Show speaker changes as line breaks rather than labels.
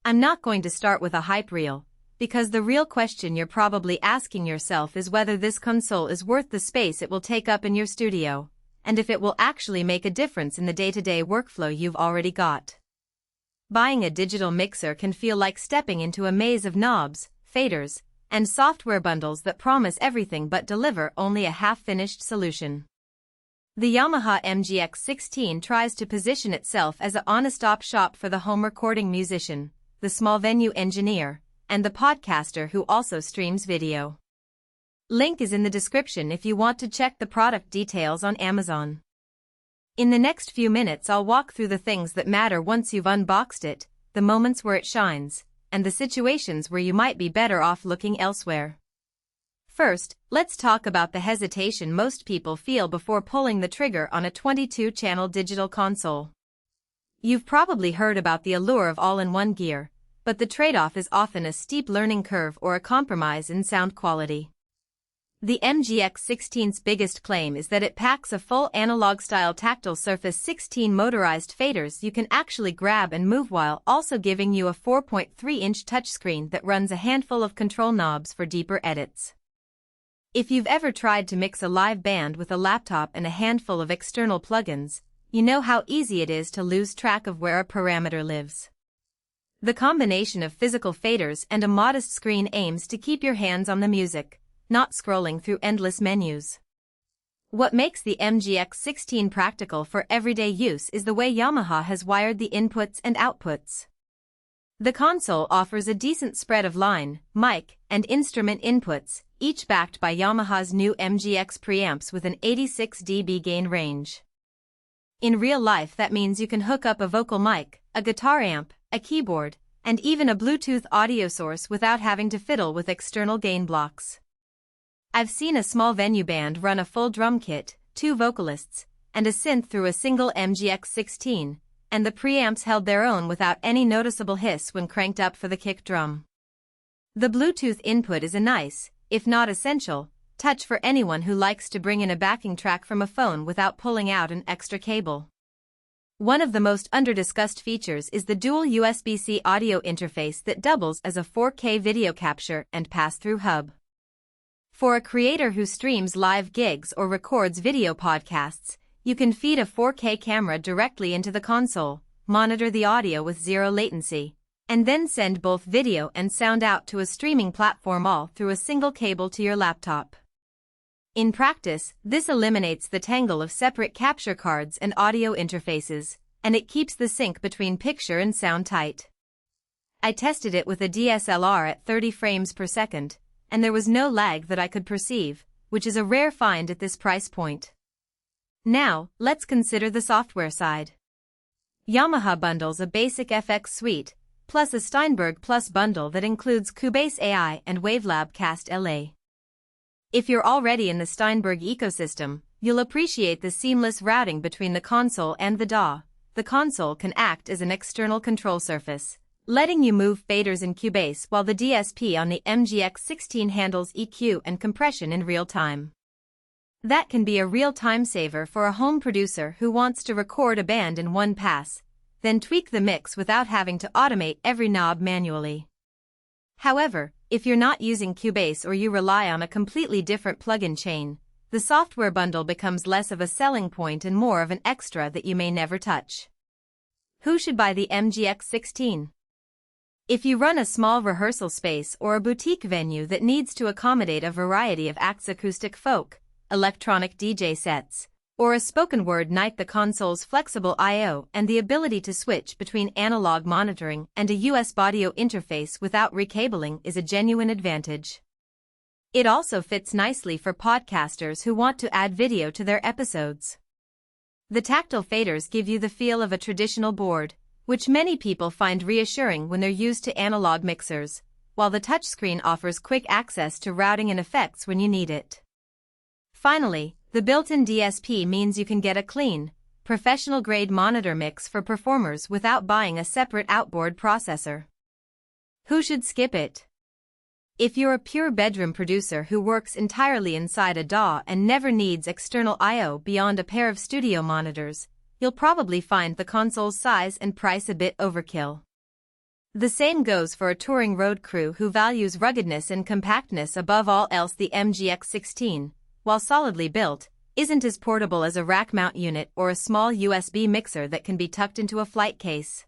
I'm not going to start with a hype reel, because the real question you're probably asking yourself is whether this console is worth the space it will take up in your studio, and if it will actually make a difference in the day-to-day workflow you've already got. Buying a digital mixer can feel like stepping into a maze of knobs, faders, and software bundles that promise everything but deliver only a half-finished solution. The Yamaha MGX16 tries to position itself as an honest-stop shop for the home recording musician, the small venue engineer, and the podcaster who also streams video. Link is in the description if you want to check the product details on Amazon. In the next few minutes I'll walk through the things that matter once you've unboxed it, the moments where it shines, and the situations where you might be better off looking elsewhere. First, let's talk about the hesitation most people feel before pulling the trigger on a 22-channel digital console. You've probably heard about the allure of all-in-one gear, but the trade-off is often a steep learning curve or a compromise in sound quality. The MGX16's biggest claim is that it packs a full analog-style tactile surface 16 motorized faders you can actually grab and move while also giving you a 4.3-inch touchscreen that runs a handful of control knobs for deeper edits. If you've ever tried to mix a live band with a laptop and a handful of external plugins, you know how easy it is to lose track of where a parameter lives. The combination of physical faders and a modest screen aims to keep your hands on the music, not scrolling through endless menus. What makes the MGX16 practical for everyday use is the way Yamaha has wired the inputs and outputs. The console offers a decent spread of line, mic, and instrument inputs, each backed by Yamaha's new MGX preamps with an 86 dB gain range. In real life that means you can hook up a vocal mic, a guitar amp, a keyboard, and even a Bluetooth audio source without having to fiddle with external gain blocks. I've seen a small venue band run a full drum kit, 2 vocalists, and a synth through a single MGX16, and the preamps held their own without any noticeable hiss when cranked up for the kick drum. The Bluetooth input is a nice, if not essential, touch for anyone who likes to bring in a backing track from a phone without pulling out an extra cable. One of the most under-discussed features is the dual USB-C audio interface that doubles as a 4K video capture and pass-through hub. For a creator who streams live gigs or records video podcasts, you can feed a 4K camera directly into the console, monitor the audio with zero latency, and then send both video and sound out to a streaming platform all through a single cable to your laptop. In practice, this eliminates the tangle of separate capture cards and audio interfaces, and it keeps the sync between picture and sound tight. I tested it with a DSLR at 30 frames per second, and there was no lag that I could perceive, which is a rare find at this price point. Now, let's consider the software side. Yamaha bundles a basic FX suite, plus a Steinberg Plus bundle that includes Cubase AI and WaveLab Cast LA. If you're already in the Steinberg ecosystem, you'll appreciate the seamless routing between the console and the DAW. The console can act as an external control surface, letting you move faders in Cubase while the DSP on the MGX16 handles EQ and compression in real time. That can be a real time saver for a home producer who wants to record a band in one pass, then tweak the mix without having to automate every knob manually. However, if you're not using Cubase or you rely on a completely different plugin chain, the software bundle becomes less of a selling point and more of an extra that you may never touch. Who should buy the MGX16? If you run a small rehearsal space or a boutique venue that needs to accommodate a variety of acts, acoustic folk, electronic DJ sets, or a spoken word night, the console's flexible I/O and the ability to switch between analog monitoring and a USB audio interface without recabling is a genuine advantage. It also fits nicely for podcasters who want to add video to their episodes. The tactile faders give you the feel of a traditional board, which many people find reassuring when they're used to analog mixers, while the touchscreen offers quick access to routing and effects when you need it. Finally, the built-in DSP means you can get a clean, professional-grade monitor mix for performers without buying a separate outboard processor. Who should skip it? If you're a pure bedroom producer who works entirely inside a DAW and never needs external I/O beyond a pair of studio monitors, you'll probably find the console's size and price a bit overkill. The same goes for a touring road crew who values ruggedness and compactness above all else. The MGX16, while solidly built, isn't as portable as a rack mount unit or a small USB mixer that can be tucked into a flight case.